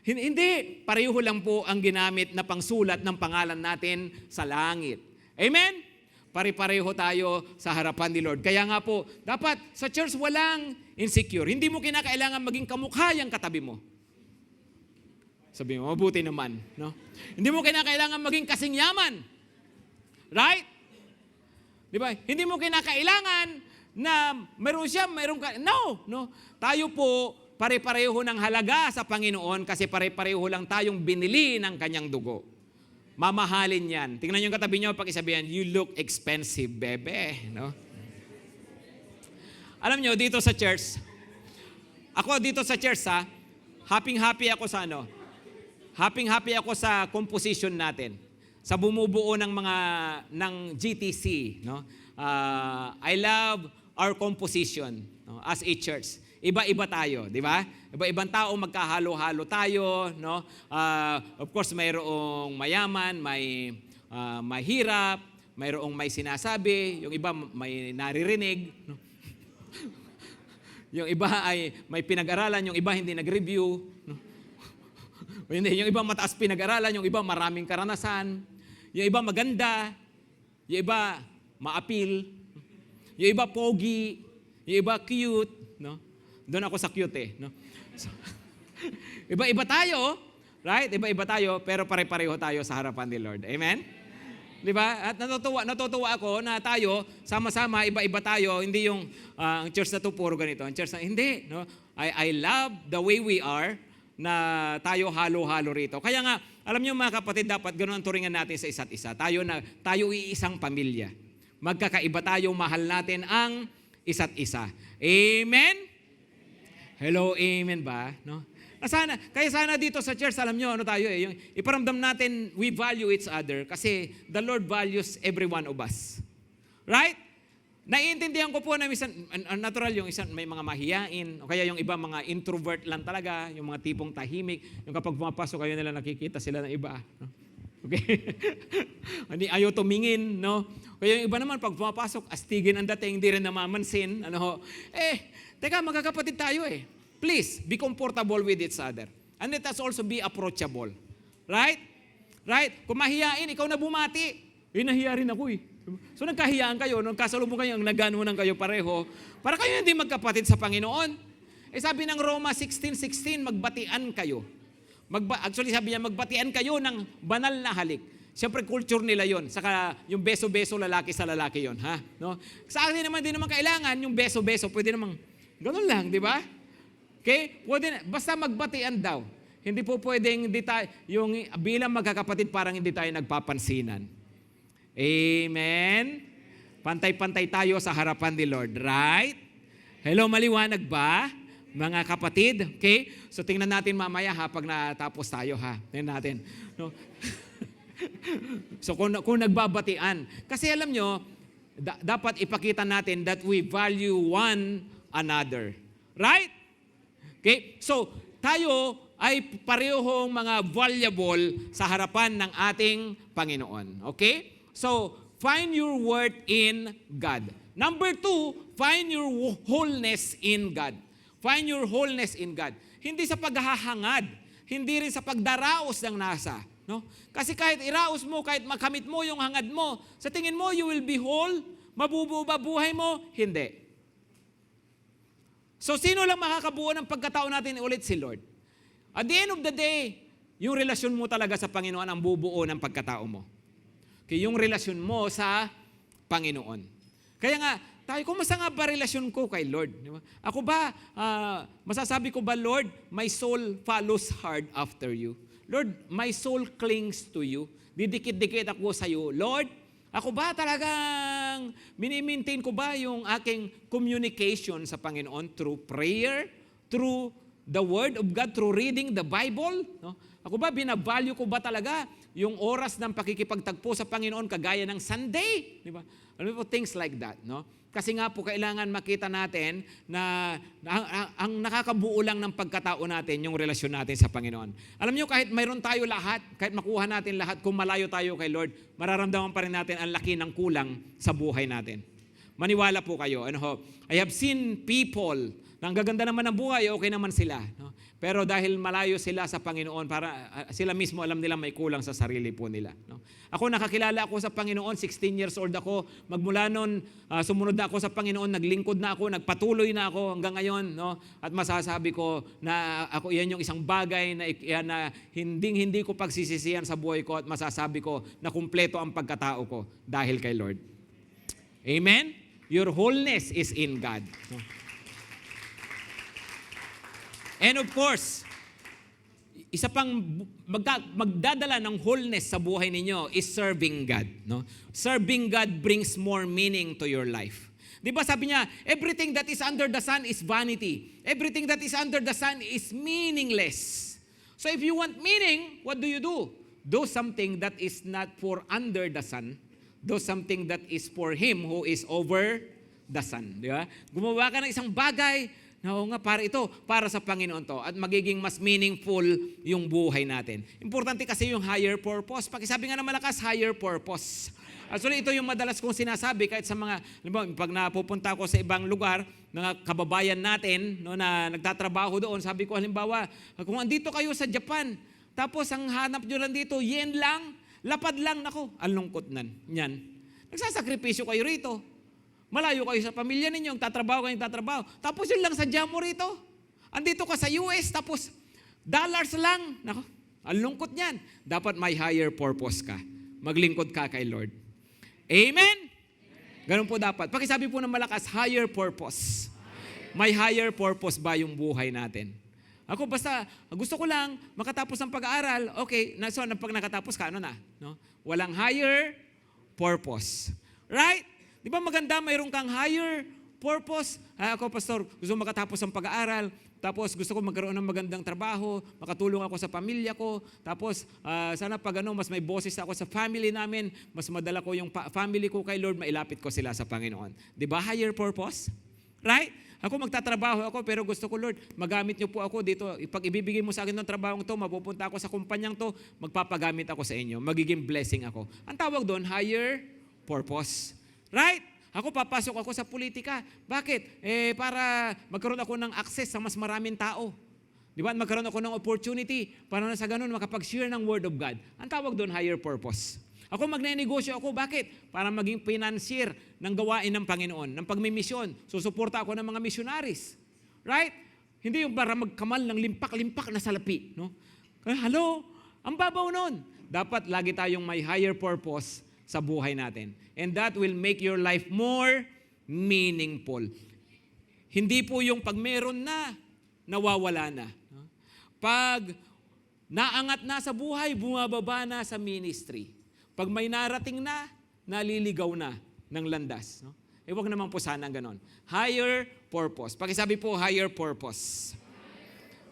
Hindi, pareho lang po ang ginamit na pangsulat ng pangalan natin sa langit. Amen? Pare-pareho tayo sa harapan ni Lord. Kaya nga po, dapat sa church walang insecure. Hindi mo kinakailangan maging kamukha yung katabi mo. Sabi mo, mabuti naman, no? Hindi mo kinakailangan maging kasing yaman. Right? Di ba? Hindi mo kinakailangan na meron ka. No. Tayo po, pare-pareho ng halaga sa Panginoon kasi pare-pareho lang tayong binili ng kanyang dugo. Mamahalin yan. Tingnan yung katabi nyo, pakisabihan, you look expensive, bebe. No? Alam nyo, dito sa church, happy ako sa happy ako sa composition natin. Sa bumubuo ng GTC, no? I love our composition, no? As a church. Iba-iba tayo, di ba? Iba-ibang tao, magkahalo-halo tayo, no? Of course, mayroong mayaman, may mahirap, mayroong may sinasabi, yung iba may naririnig, no? Yung iba ay may pinag-aralan, yung iba hindi nag-review, no? Yung iba mataas pinag-aralan, yung iba maraming karanasan, yung iba maganda, yung iba maapil, yung iba pogi, yung iba cute, no? Doon ako sa cute, no? So, iba-iba tayo, right? Iba-iba tayo, pero pare-pareho tayo sa harapan ni Lord. Amen? Di ba? At natutuwa ako na tayo, sama-sama, iba-iba tayo, hindi yung ang church na to puro ganito. Ang church na, hindi, no? I love the way we are, na tayo halo-halo rito. Kaya nga, alam niyo mga kapatid, dapat ganoon ang turingan natin sa isa't isa. Tayo iisang pamilya. Magkakaiba tayo, mahal natin ang isa't isa. Amen? Hello, amen ba? No? Kaya sana dito sa church, alam nyo, yung iparamdam natin, we value each other kasi the Lord values every one of us. Right? Naiintindihan ko po na minsan, natural yung isang may mga mahiyain, o kaya yung iba mga introvert lang talaga, yung mga tipong tahimik, yung kapag pumapasok kayo nila nakikita sila ng iba. No? Okay? Ayaw tumingin, no? Kaya yung iba naman, pag pumapasok, astigin ang dating, hindi rin namamansin. Teka, magkakapatid tayo eh. Please, be comfortable with each other. And let us also be approachable. Right? Right? Kung mahiyain, ikaw na bumati. Nahiya rin ako eh. So nagkahiyaan kayo, nung kasalubong kayo, naganunan kayo pareho, para kayo hindi magkapatid sa Panginoon. Sabi ng Roma 16:16, magbatian kayo. Actually sabi niya, magbatian kayo ng banal na halik. Siyempre culture nila yon. Saka yung beso-beso lalaki sa lalaki yon, ha? No? Sa akin naman, di naman kailangan yung beso-beso. Pwede namang ganun lang, di ba? Okay? Basta magbatian daw. Hindi po pwedeng yung bilang magkakapatid parang hindi tayo nagpapansinan. Amen? Pantay-pantay tayo sa harapan ni Lord. Right? Hello, maliwanag ba? Mga kapatid, okay? So tingnan natin mamaya pag natapos tayo Tingnan natin. No? So kung nagbabatian. Kasi alam nyo, dapat ipakita natin that we value one another. Right? Okay? So tayo ay parehong mga valuable sa harapan ng ating Panginoon. Okay? So, find your worth in God. Number 2, find your wholeness in God. Find your wholeness in God. Hindi sa paghahangad, hindi rin sa pagdaraos ng nasa. No? Kasi kahit iraos mo, kahit makamit mo yung hangad mo, sa tingin mo, you will be whole? Mabubuo ba buhay mo? Hindi. So, sino lang makakabuo ng pagkatao natin ulit? Si Lord. At the end of the day, yung relasyon mo talaga sa Panginoon ang bubuo ng pagkatao mo. Okay, yung relasyon mo sa Panginoon. Kaya nga, kumusta nga ba relasyon ko kay Lord? Di ba? Ako ba, masasabi ko ba, Lord, my soul follows hard after you. Lord, my soul clings to you. Didikit-dikit ako sa iyo. Lord, ako ba talagang mini-maintain ko ba yung aking communication sa Panginoon through prayer, through the Word of God, through reading the Bible? No? Ako ba, binavalue ko ba talaga yung oras ng pakikipagtagpo sa Panginoon kagaya ng Sunday? Di ba? Ano po, things like that, no? Kasi nga po, kailangan makita natin na ang nakakabuo lang ng pagkatao natin, yung relasyon natin sa Panginoon. Alam niyo, kahit mayroon tayo lahat, kahit makuha natin lahat, kung malayo tayo kay Lord, mararamdaman pa rin natin ang laki ng kulang sa buhay natin. Maniwala po kayo. I have seen people na ang gaganda naman ng buhay, okay naman sila. No? Pero dahil malayo sila sa Panginoon, sila mismo alam nila may kulang sa sarili po nila. No? Ako, nakakilala ako sa Panginoon, 16 years old ako. Magmula noon, sumunod na ako sa Panginoon, naglingkod na ako, nagpatuloy na ako hanggang ngayon. No? At masasabi ko na ako, yan yung isang bagay na hindi ko pagsisisihan sa buhay ko at masasabi ko na kumpleto ang pagkatao ko dahil kay Lord. Amen? Your wholeness is in God. No? And of course, isa pang magdadala ng wholeness sa buhay ninyo is serving God. No? Serving God brings more meaning to your life. Di ba sabi niya, everything that is under the sun is vanity. Everything that is under the sun is meaningless. So if you want meaning, what do? Do something that is not for under the sun. Do something that is for Him who is over the sun. Di ba? Gumawa ka ng isang bagay, oo nga, para sa Panginoon to. At magiging mas meaningful yung buhay natin. Importante kasi yung higher purpose. Pakisabi nga na malakas, higher purpose. Actually, ito yung madalas kong sinasabi kahit sa mga, pag napupunta ako sa ibang lugar, mga kababayan natin na nagtatrabaho doon, sabi ko halimbawa, kung andito kayo sa Japan, tapos ang hanap nyo lang dito, yen lang, lapad lang, nako, ang lungkot yan. Nagsasakripisyo kayo rito. Malayo kayo sa pamilya ninyo, tatrabaho. Tapos yun lang sadya mo rito. Andito ka sa US, tapos dollars lang. Nako, ang lungkot niyan. Dapat may higher purpose ka. Maglingkod ka kay Lord. Amen? Ganun po dapat. Pakisabi po ng malakas, higher purpose. May higher purpose ba yung buhay natin? Ako basta, gusto ko lang makatapos ng pag-aaral. Okay, so pag nakatapos ka, No? Walang higher purpose. Right? Di ba maganda, mayroon kang higher purpose? Ako, pastor, gusto makatapos ng pag-aaral, tapos gusto ko magkaroon ng magandang trabaho, makatulong ako sa pamilya ko, tapos sana pag mas may boses ako sa family namin, mas madala ko yung family ko kay Lord, mailapit ko sila sa Panginoon. Di ba higher purpose? Right? Ako magtatrabaho ako, pero gusto ko, Lord, magamit niyo po ako dito. Pag ibibigay mo sa akin ng trabahong to, mapupunta ako sa kumpanyang to, magpapagamit ako sa inyo, magiging blessing ako. Ang tawag doon, higher purpose. Right? Ako, papasok ako sa politika. Bakit? Para magkaroon ako ng access sa mas maraming tao. Di ba? Magkaroon ako ng opportunity para na sa ganun makapag-share ng Word of God. Ang tawag doon, higher purpose. Ako, magne-negosyo ako. Bakit? Para maging financier ng gawain ng Panginoon, ng pagmimisyon. Susuporta ako ng mga missionaries. Right? Hindi yung para magkamal ng limpak-limpak na salapi. No? Hello? Ang babaw nun. Dapat lagi tayong may higher purpose sa buhay natin. And that will make your life more meaningful. Hindi po yung pag meron na, nawawala na. No? Pag naangat na sa buhay, bumababa na sa ministry. Pag may narating na, naliligaw na ng landas. No? Huwag naman po sana ganon. Higher purpose. Pakisabi po, higher purpose.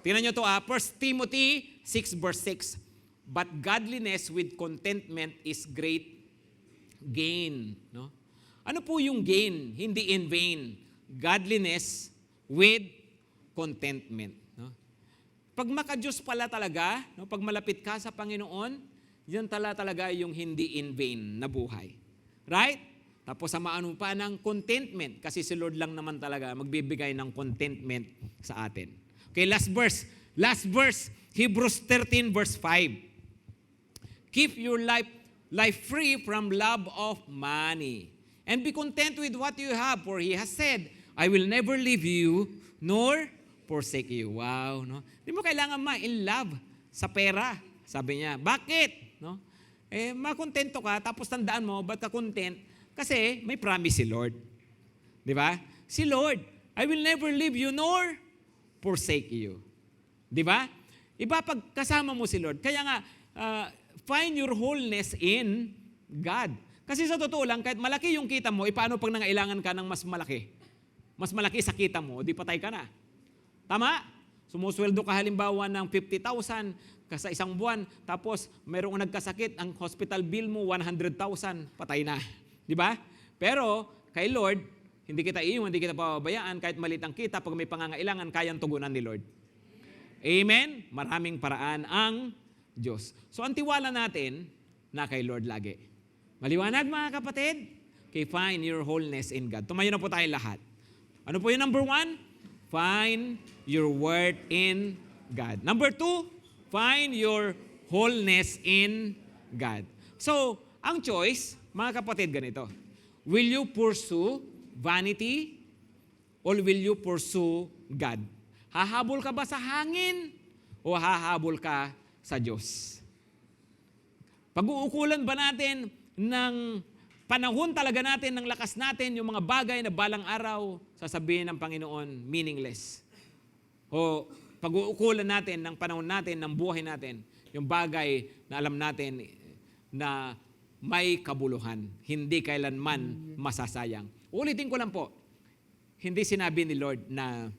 Tingnan nyo to 1 Timothy 6 verse 6. But godliness with contentment is great gain. No? Ano po yung gain? Hindi in vain. Godliness with contentment. No? Pag maka-Diyos pala talaga, no? Pag malapit ka sa Panginoon, yan talaga yung hindi in vain na buhay. Right? Tapos samaano pa ng contentment kasi si Lord lang naman talaga magbibigay ng contentment sa atin. Okay, last verse. Last verse, Hebrews 13 verse 5. Keep your life free from love of money. And be content with what you have, for He has said, I will never leave you, nor forsake you. Wow, no? Di mo kailangan ma-in love sa pera, sabi niya. Bakit? No? Makontento ka, tapos tandaan mo, ba't ka content? Kasi may promise si Lord. Di ba? Si Lord, I will never leave you, nor forsake you. Di ba? Iba pag kasama mo si Lord. Kaya nga, find your wholeness in God. Kasi sa totoo lang, kahit malaki yung kita mo, paano pag nangailangan ka ng mas malaki? Mas malaki sa kita mo, di patay ka na. Tama? Sumusweldo ka halimbawa ng 50,000 sa isang buwan, tapos mayroong nagkasakit, ang hospital bill mo 100,000, patay na. Di ba? Pero kay Lord, hindi kita iiwan, hindi kita pababayaan, kahit maliit ang kita, pag may pangangailangan, kayang tugunan ni Lord. Amen? Maraming paraan ang Diyos. So ang tiwala natin na kay Lord lagi. Maliwanag mga kapatid? Okay, find your wholeness in God. Tumayo na po tayo lahat. Ano po yung number 1? Find your worth in God. Number 2, find your wholeness in God. So, ang choice, mga kapatid, ganito. Will you pursue vanity or will you pursue God? Hahabol ka ba sa hangin o hahabol ka sa Diyos? Pag-uukulan ba natin ng panahon talaga natin, ng lakas natin, yung mga bagay na balang araw, sasabihin ng Panginoon, meaningless. O pag-uukulan natin ng panahon natin, ng buhay natin, yung bagay na alam natin na may kabuluhan, hindi kailanman masasayang. Ulitin ko lang po, hindi sinabi ni Lord na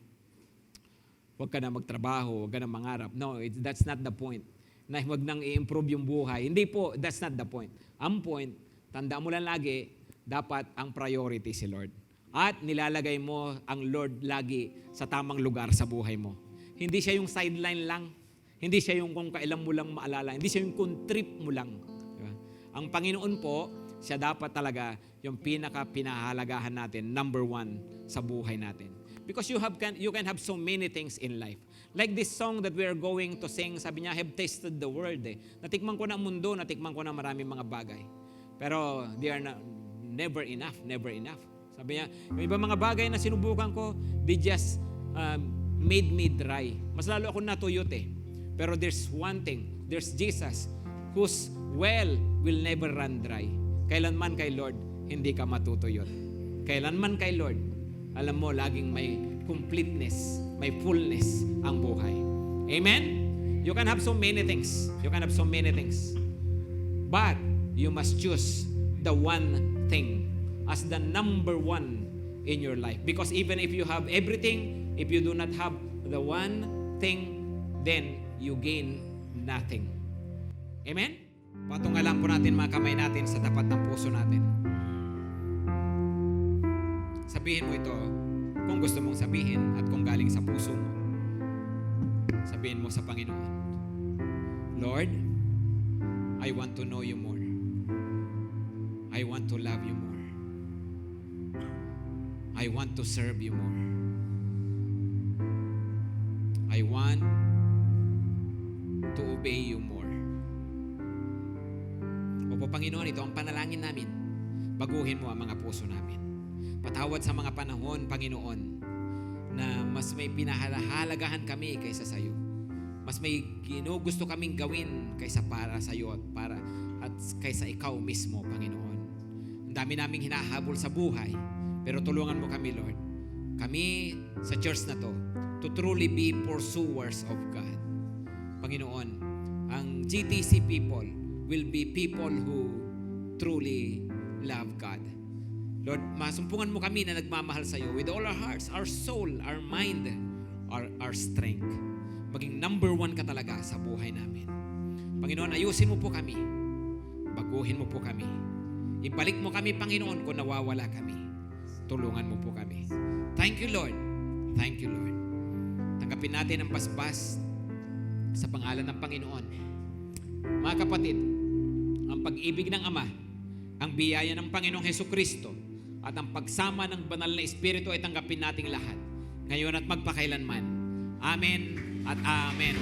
huwag ka na magtrabaho, huwag ka na mangarap. No, that's not the point. Na huwag nang i-improve yung buhay. Hindi po, that's not the point. Ang point, tandaan mo lang lagi, dapat ang priority si Lord. At nilalagay mo ang Lord lagi sa tamang lugar sa buhay mo. Hindi siya yung sideline lang. Hindi siya yung kung kailan mo lang maalala. Hindi siya yung kung trip mo lang. Diba? Ang Panginoon po, siya dapat talaga yung pinaka-pinahalagahan natin, number 1 sa buhay natin. Because you can have so many things in life. Like this song that we are going to sing, sabi niya, have tasted the world. Natikman ko na ang mundo, natikman ko na maraming mga bagay. Pero they are never enough, never enough. Sabi niya, yung iba mga bagay na sinubukan ko, they just made me dry. Mas lalo ako natuyot eh. Pero there's one thing, there's Jesus, whose well will never run dry. Kailanman kay Lord, hindi ka matutuyot. Kailanman kay Lord, alam mo, laging may completeness, may fullness ang buhay. Amen? You can have so many things. You can have so many things. But you must choose the one thing as the number 1 in your life. Because even if you have everything, if you do not have the one thing, then you gain nothing. Amen? Patungalan po natin mga kamay natin sa tapat ng puso natin. Sabihin mo ito kung gusto mong sabihin at kung galing sa puso mo. Sabihin mo sa Panginoon, Lord, I want to know you more. I want to love you more. I want to serve you more. I want to obey you more. Opo Panginoon, ito ang panalangin namin. Baguhin mo ang mga puso namin. Patawad sa mga panahon, Panginoon, na mas may pinahalagahan kami kaysa sa iyo. Mas may ginugusto kaming gawin kaysa para sa iyo at kaysa ikaw mismo, Panginoon. Ang dami naming hinahabol sa buhay, pero tulungan mo kami, Lord. Kami sa church na to, to truly be pursuers of God. Panginoon, ang GTC people will be people who truly love God. Lord, masumpungan mo kami na nagmamahal sa iyo with all our hearts, our soul, our mind, our strength. Maging number one ka talaga sa buhay namin. Panginoon, ayusin mo po kami. Baguhin mo po kami. Ibalik mo kami, Panginoon, kung nawawala kami. Tulungan mo po kami. Thank you, Lord. Thank you, Lord. Tanggapin natin ang basbas sa pangalan ng Panginoon. Mga kapatid, ang pag-ibig ng Ama, ang biyaya ng Panginoong Hesukristo, at ang pagsama ng banal na Espiritu ay tanggapin nating lahat, ngayon at magpakailanman. Amen at Amen.